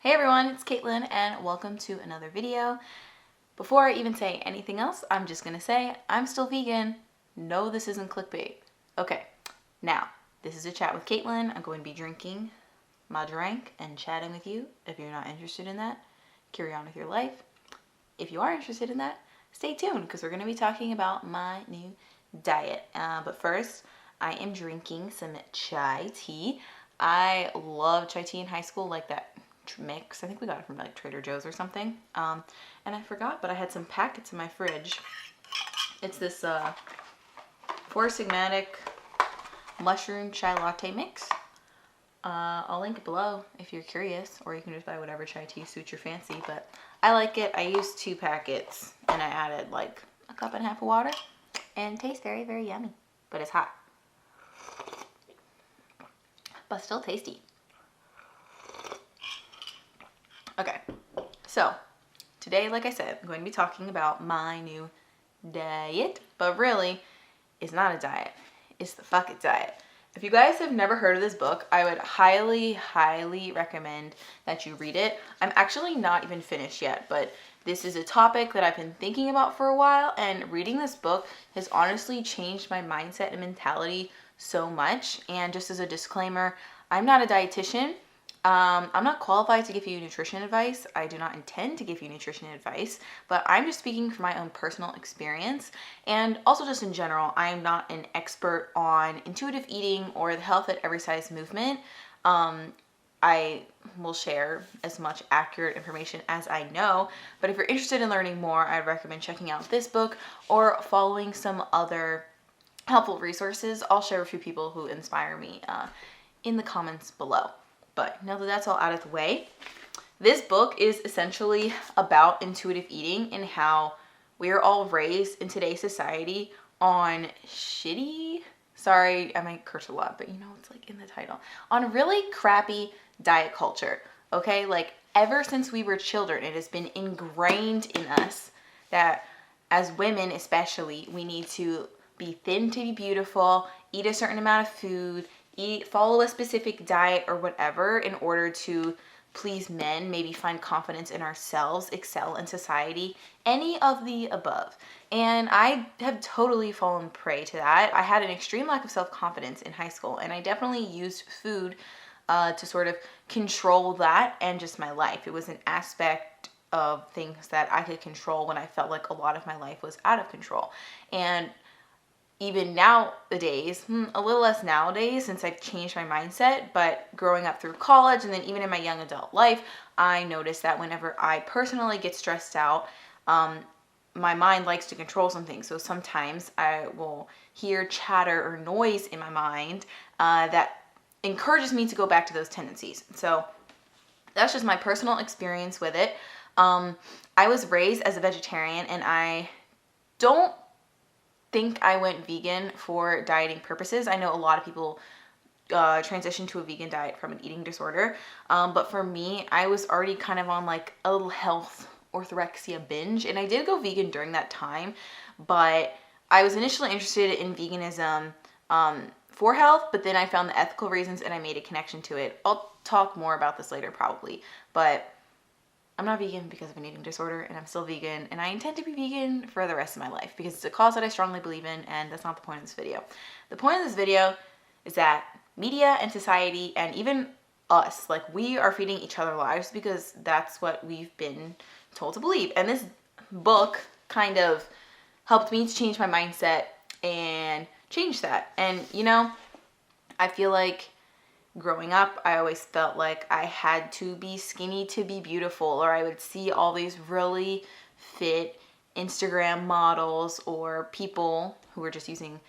Hey everyone, it's Caitlin and welcome to another video. Before I even say anything else, I'm just gonna say I'm still vegan. No, this isn't clickbait. Okay, now, this is a chat with Caitlin. I'm going to be drinking my drink and chatting with you. If you're not interested in that, carry on with your life. If you are interested in that, stay tuned because we're gonna be talking about my new diet. But first, I am drinking some chai tea. I love chai tea in high school, like that mix. I think we got it from like Trader Joe's or something. And I forgot, but I had some packets in my fridge. It's this Four Sigmatic mushroom chai latte mix. I'll link it below if you're curious, or you can just buy whatever chai tea suits your fancy, but I like it. I used 2 packets and I added like a cup and a half of water and it tastes very, very yummy, but it's hot, but still tasty. Okay, so today, like I said, I'm going to be talking about my new diet, but really, it's not a diet. It's the fuck it diet. If you guys have never heard of this book, I would highly, highly recommend that you read it. I'm actually not even finished yet, but this is a topic that I've been thinking about for a while, and reading this book has honestly changed my mindset and mentality so much. And just as a disclaimer, I'm not a dietitian. I'm not qualified to give you nutrition advice. I do not intend to give you nutrition advice, but I'm just speaking from my own personal experience and also just in general. I am not an expert on intuitive eating or the health at every size movement. I will share as much accurate information as I know, but if you're interested in learning more, I'd recommend checking out this book or following some other helpful resources. I'll share a few people who inspire me in the comments below. But now that that's all out of the way, this book is essentially about intuitive eating and how we're all raised in today's society on sorry, I might curse a lot, but you know, it's like in the title, on really crappy diet culture, okay? Like ever since we were children, it has been ingrained in us that as women especially, we need to be thin to be beautiful, eat a certain amount of food, follow a specific diet or whatever in order to please men, maybe find confidence in ourselves, excel in society, any of the above. And I have totally fallen prey to that. I had an extreme lack of self-confidence in high school, and I definitely used food to sort of control that and just my life. It was an aspect of things that I could control when I felt like a lot of my life was out of control. And even nowadays, a little less nowadays since I've changed my mindset, but growing up through college and then even in my young adult life, I noticed that whenever I personally get stressed out, my mind likes to control some things. So sometimes I will hear chatter or noise in my mind that encourages me to go back to those tendencies. So that's just my personal experience with it. I was raised as a vegetarian, and I don't think I went vegan for dieting purposes. I know a lot of people transition to a vegan diet from an eating disorder, but for me, I was already kind of on like a little health orthorexia binge, and I did go vegan during that time, but I was initially interested in veganism for health, but then I found the ethical reasons and I made a connection to it. I'll talk more about this later probably, but I'm not vegan because of an eating disorder, and I'm still vegan, and I intend to be vegan for the rest of my life because it's a cause that I strongly believe in, and that's not the point of this video. The point of this video is that media and society and even us, like, we are feeding each other lies because that's what we've been told to believe. And this book kind of helped me to change my mindset and change that. And, you know, I feel like growing up, I always felt like I had to be skinny to be beautiful, or I would see all these really fit Instagram models or people who were just using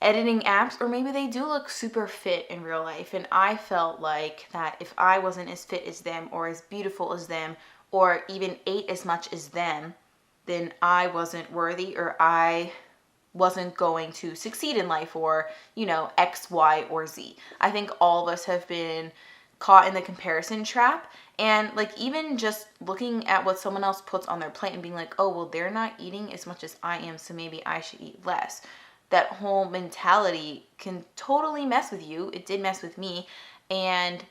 editing apps, or maybe they do look super fit in real life, and I felt like that if I wasn't as fit as them or as beautiful as them or even ate as much as them, then I wasn't worthy, or I wasn't going to succeed in life, or, you know, X, Y, or Z. I think all of us have been caught in the comparison trap, and like even just looking at what someone else puts on their plate and being like, oh, well, they're not eating as much as I am, so maybe I should eat less. That whole mentality can totally mess with you. It did mess with me, and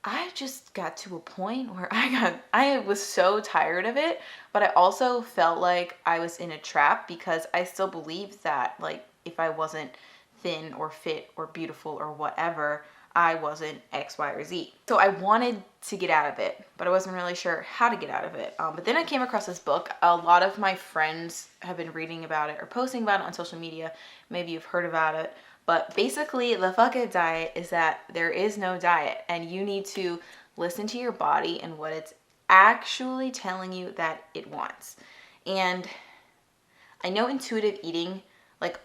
I just got to a point where I was so tired of it, but I also felt like I was in a trap because I still believed that, like, if I wasn't thin or fit or beautiful or whatever, I wasn't X, Y, or Z. So I wanted to get out of it, but I wasn't really sure how to get out of it. But then I came across this book. A lot of my friends have been reading about it or posting about it on social media. Maybe you've heard about it. But basically, the fuck it diet is that there is no diet, and you need to listen to your body and what it's actually telling you that it wants. And I know intuitive eating, like,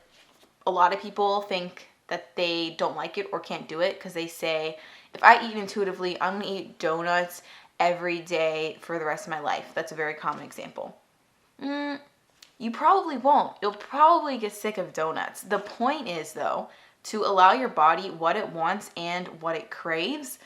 a lot of people think that they don't like it or can't do it because they say, if I eat intuitively, I'm gonna eat donuts every day for the rest of my life. That's a very common example. You probably won't. You'll probably get sick of donuts. The point is, though, to allow your body what it wants and what it craves,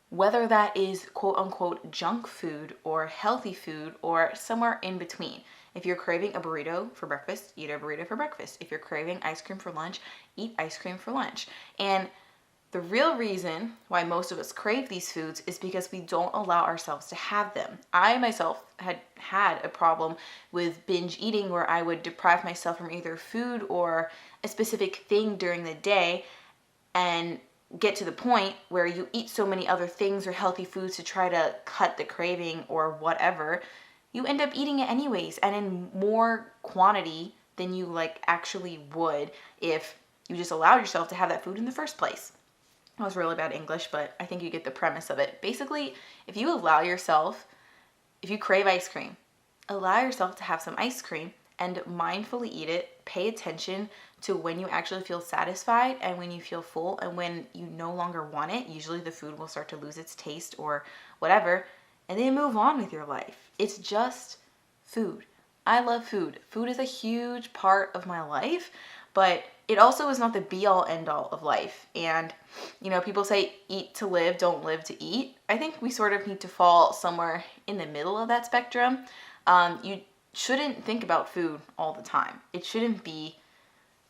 whether that is quote unquote junk food or healthy food or somewhere in between. If you're craving a burrito for breakfast, eat a burrito for breakfast. If you're craving ice cream for lunch, eat ice cream for lunch. And the real reason why most of us crave these foods is because we don't allow ourselves to have them. I myself had a problem with binge eating where I would deprive myself from either food or a specific thing during the day and get to the point where you eat so many other things or healthy foods to try to cut the craving or whatever, you end up eating it anyways and in more quantity than you like actually would if you just allowed yourself to have that food in the first place. That was really bad English, but I think you get the premise of it. Basically, if you crave ice cream, allow yourself to have some ice cream and mindfully eat it. Pay attention to when you actually feel satisfied and when you feel full and when you no longer want it. Usually the food will start to lose its taste or whatever, and then move on with your life. It's just food. I love food. Food is a huge part of my life, but it also is not the be-all end-all of life. And, people say eat to live, don't live to eat. I think we sort of need to fall somewhere in the middle of that spectrum. You shouldn't think about food all the time. It shouldn't be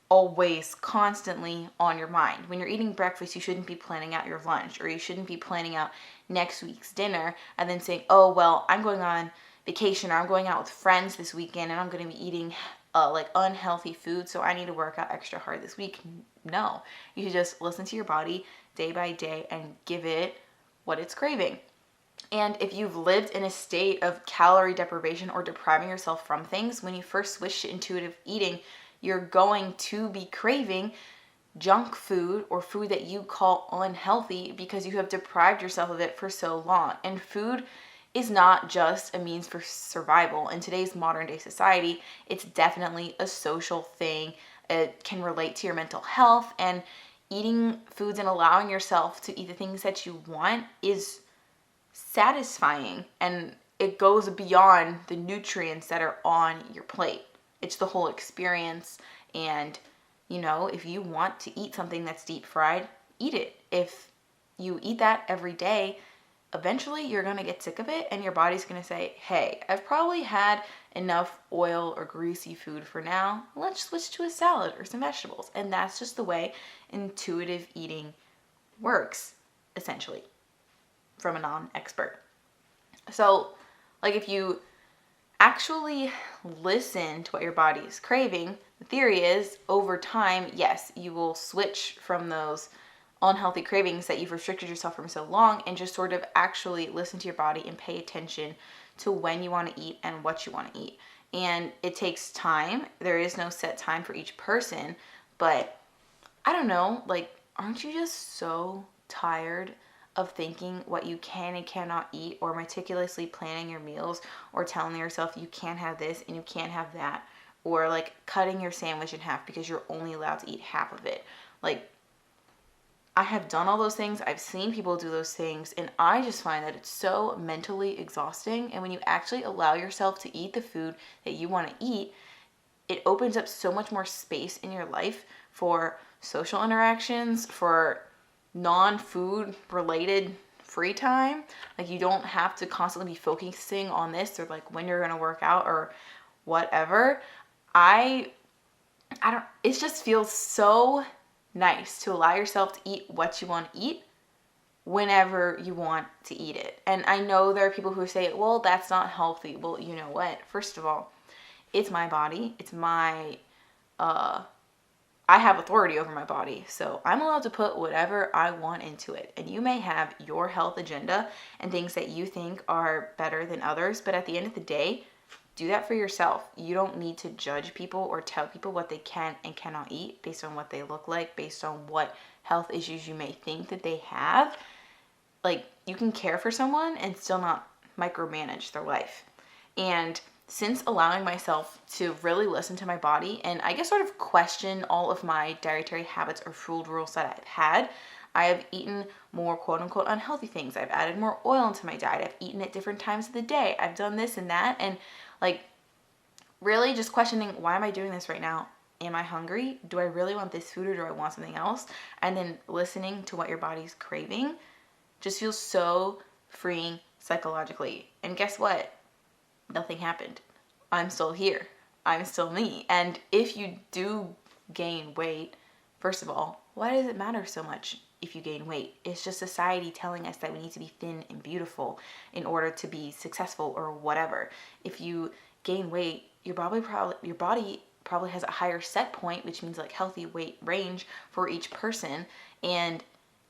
always constantly on your mind. When you're eating breakfast, you shouldn't be planning out your lunch, or you shouldn't be planning out next week's dinner and then saying, oh, well, I'm going on vacation or I'm going out with friends this weekend and I'm going to be eating like unhealthy food, so I need to work out extra hard this week. No, you should just listen to your body day by day and give it what it's craving. And if you've lived in a state of calorie deprivation or depriving yourself from things, when you first switch to intuitive eating, you're going to be craving junk food or food that you call unhealthy because you have deprived yourself of it for so long. And food is not just a means for survival. In today's modern day society, it's definitely a social thing. It can relate to your mental health, and eating foods and allowing yourself to eat the things that you want is satisfying, and it goes beyond the nutrients that are on your plate. It's the whole experience. And if you want to eat something that's deep fried, eat it. If you eat that every day, eventually you're going to get sick of it and your body's going to say, hey, I've probably had enough oil or greasy food for now. Let's switch to a salad or some vegetables. And that's just the way intuitive eating works, essentially, from a non-expert. So, like, if you actually listen to what your body is craving, the theory is over time, yes, you will switch from those unhealthy cravings that you've restricted yourself from so long and just sort of actually listen to your body and pay attention to when you want to eat and what you want to eat. And it takes time. There is no set time for each person, but I don't know, like, aren't you just so tired of thinking what you can and cannot eat, or meticulously planning your meals, or telling yourself you can't have this and you can't have that, or like cutting your sandwich in half because you're only allowed to eat half of it? Like, I have done all those things. I've seen people do those things, and I just find that it's so mentally exhausting. And when you actually allow yourself to eat the food that you want to eat, it opens up so much more space in your life for social interactions, for non-food related free time. Like, you don't have to constantly be focusing on this or like when you're going to work out or whatever. I don't, it just feels so nice to allow yourself to eat what you want to eat whenever you want to eat it. And I know there are people who say, well, that's not healthy. Well, you know what? First of all, it's my body. It's my, I have authority over my body. So I'm allowed to put whatever I want into it. And you may have your health agenda and things that you think are better than others. But at the end of the day, do that for yourself. You don't need to judge people or tell people what they can and cannot eat based on what they look like, based on what health issues you may think that they have. Like, you can care for someone and still not micromanage their life. And since allowing myself to really listen to my body and I guess sort of question all of my dietary habits or food rules that I've had, I have eaten more quote unquote unhealthy things. I've added more oil into my diet. I've eaten at different times of the day. I've done this and that. And like, really just questioning, why am I doing this right now? Am I hungry? Do I really want this food or do I want something else? And then listening to what your body's craving just feels so freeing psychologically. And guess what? Nothing happened. I'm still here. I'm still me. And if you do gain weight, first of all, why does it matter so much if you gain weight? It's just society telling us that we need to be thin and beautiful in order to be successful or whatever. If you gain weight, your body probably has a higher set point, which means like healthy weight range for each person, and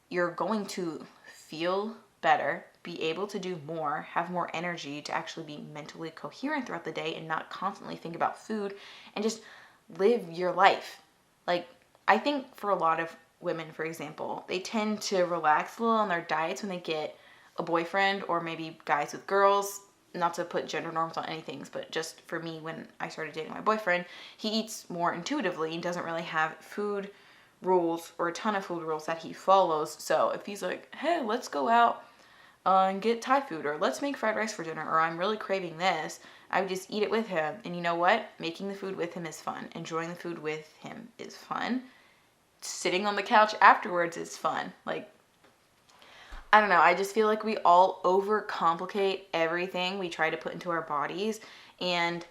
you're going to feel better, be able to do more, have more energy to actually be mentally coherent throughout the day and not constantly think about food and just live your life. Like, I think for a lot of women, for example, they tend to relax a little on their diets when they get a boyfriend, or maybe guys with girls, not to put gender norms on anything, but just for me, when I started dating my boyfriend, he eats more intuitively and doesn't really have food rules or a ton of food rules that he follows. So if he's like, hey, let's go out and get Thai food, or let's make fried rice for dinner, or I'm really craving this, I would just eat it with him. And you know what? Making the food with him is fun. Enjoying the food with him is fun. Sitting on the couch afterwards is fun. Like, I don't know. I just feel like we all overcomplicate everything we try to put into our bodies. And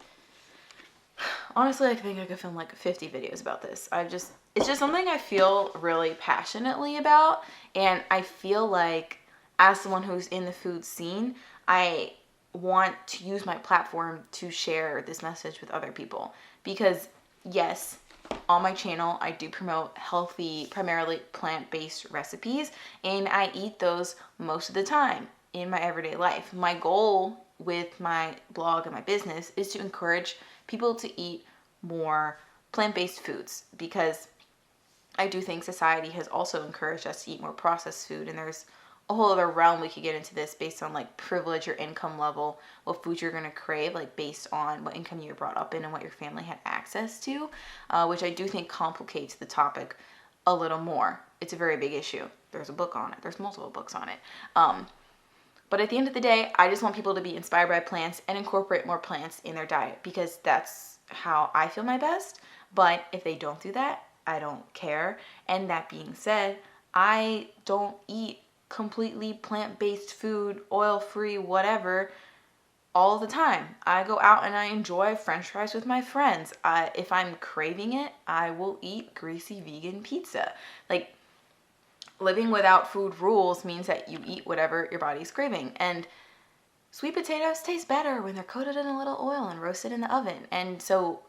honestly, I think I could film like 50 videos about this. It's just something I feel really passionately about. And I feel like as someone who's in the food scene, I want to use my platform to share this message with other people. Because yes, on my channel, I do promote healthy, primarily plant-based recipes, and I eat those most of the time in my everyday life. My goal with my blog and my business is to encourage people to eat more plant-based foods, because I do think society has also encouraged us to eat more processed food, and there's a whole other realm we could get into this based on like privilege or income level, what food you're going to crave, like based on what income you were brought up in and what your family had access to, which I do think complicates the topic a little more. It's a very big issue. There's a book on it. There's multiple books on it. But at the end of the day, I just want people to be inspired by plants and incorporate more plants in their diet, because that's how I feel my best. But if they don't do that, I don't care. And that being said, I don't eat completely plant-based food, oil-free, whatever, all the time. I go out and I enjoy French fries with my friends. If I'm craving it, I will eat greasy vegan pizza. Like, living without food rules means that you eat whatever your body's craving. And sweet potatoes taste better when they're coated in a little oil and roasted in the oven. And so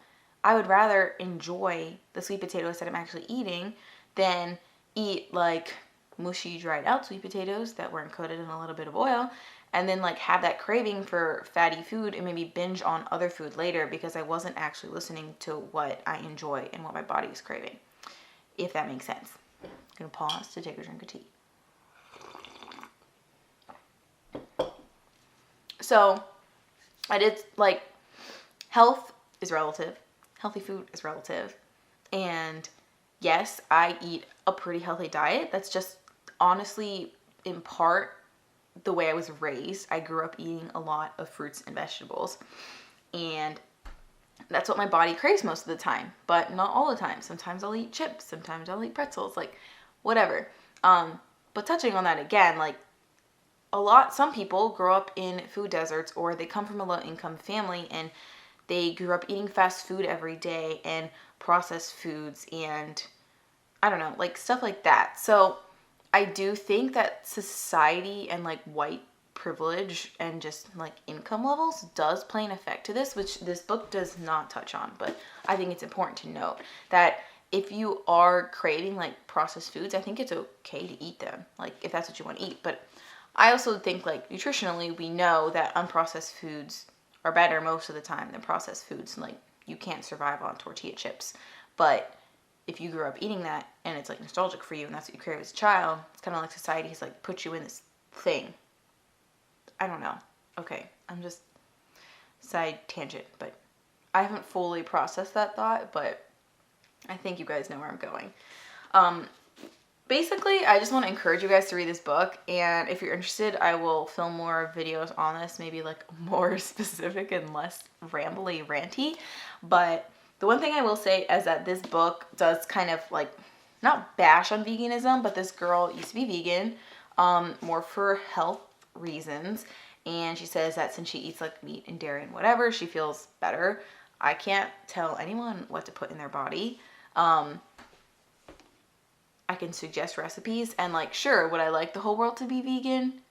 I would rather enjoy the sweet potatoes that I'm actually eating than eat like mushy dried out sweet potatoes that weren't coated in a little bit of oil, and then like have that craving for fatty food and maybe binge on other food later because I wasn't actually listening to what I enjoy and what my body is craving, if that makes sense. I'm gonna pause to take a drink of tea. So I did, like, health is relative, healthy food is relative, and yes, I eat a pretty healthy diet. That's just honestly, in part, the way I was raised. I grew up eating a lot of fruits and vegetables, and that's what my body craves most of the time, but not all the time. Sometimes I'll eat chips, sometimes I'll eat pretzels, like whatever. But touching on that again, like some people grow up in food deserts, or they come from a low income family and they grew up eating fast food every day and processed foods and I don't know, like stuff like that. So I do think that society and like white privilege and just like income levels does play an effect to this, which this book does not touch on, but I think it's important to note that if you are craving like processed foods, I think it's okay to eat them, like if that's what you want to eat. But I also think like nutritionally, we know that unprocessed foods are better most of the time than processed foods. Like you can't survive on tortilla chips, but if you grew up eating that and it's like nostalgic for you and that's what you crave as a child, it's kind of like society's like put you in this thing. I don't know. Okay, I'm just side tangent, but I haven't fully processed that thought, but I think you guys know where I'm going. Basically, I just want to encourage you guys to read this book, and if you're interested, I will film more videos on this, maybe like more specific and less rambly, ranty. But the one thing I will say is that this book does kind of like, not bash on veganism, but this girl used to be vegan, more for health reasons, and she says that since she eats like meat and dairy and whatever, she feels better. I can't tell anyone what to put in their body. I can suggest recipes, and like, sure, would I like the whole world to be vegan?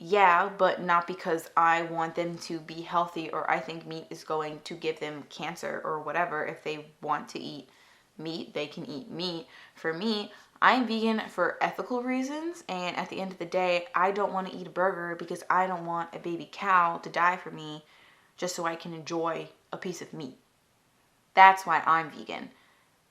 Yeah, but not because I want them to be healthy or I think meat is going to give them cancer or whatever. If they want to eat meat, they can eat meat. For me, I'm vegan for ethical reasons, and at the end of the day, I don't want to eat a burger because I don't want a baby cow to die for me just so I can enjoy a piece of meat. That's why I'm vegan.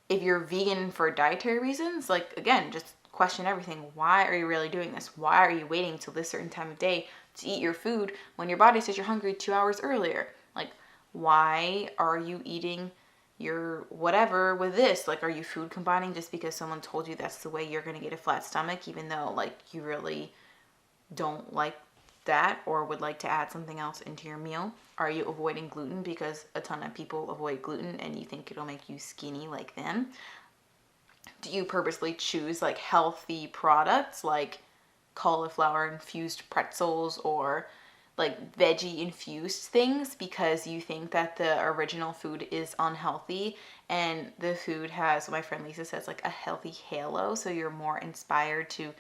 If you're vegan for dietary reasons, like, again, just question everything. Why are you really doing this? Why are you waiting till this certain time of day to eat your food when your body says you're hungry 2 hours earlier? Like, why are you eating your whatever with this? Like, are you food combining just because someone told you that's the way you're going to get a flat stomach, even though, like, you really don't like that or would like to add something else into your meal? Are you avoiding gluten because a ton of people avoid gluten and you think it'll make you skinny like them? Do you purposely choose like healthy products like cauliflower infused pretzels or like veggie infused things because you think that the original food is unhealthy and the food has, my friend Lisa says, like a healthy halo, so you're more inspired to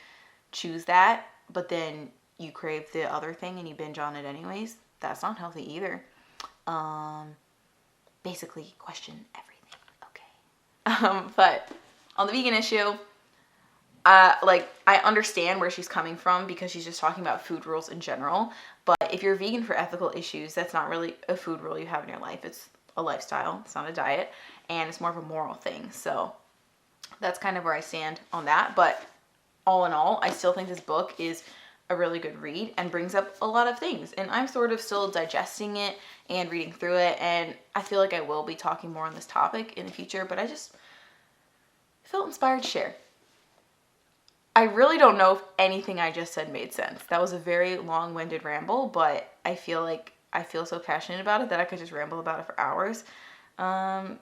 choose that, but then you crave the other thing and you binge on it anyways? That's not healthy either. Basically question everything. Okay. But on the vegan issue, like, I understand where she's coming from because she's just talking about food rules in general. But if you're vegan for ethical issues, that's not really a food rule you have in your life. It's a lifestyle. It's not a diet. And it's more of a moral thing. So that's kind of where I stand on that. But all in all, I still think this book is a really good read and brings up a lot of things. And I'm sort of still digesting it and reading through it. And I feel like I will be talking more on this topic in the future. But I just felt inspired to share. I really don't know if anything I just said made sense. That was a very long-winded ramble, but I feel like I feel so passionate about it that I could just ramble about it for hours.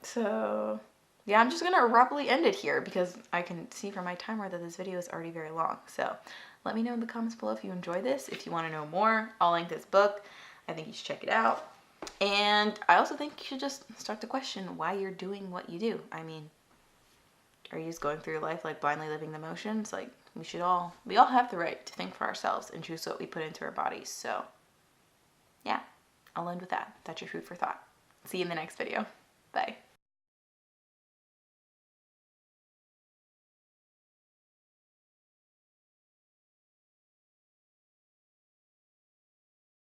So yeah, I'm just going to abruptly end it here because I can see from my timer that this video is already very long. So let me know in the comments below if you enjoyed this. If you want to know more, I'll link this book. I think you should check it out. And I also think you should just start to question why you're doing what you do. I mean, are you just going through your life like blindly living the motions? Like, we all have the right to think for ourselves and choose what we put into our bodies. So yeah, I'll end with that. That's your food for thought. See you in the next video. Bye.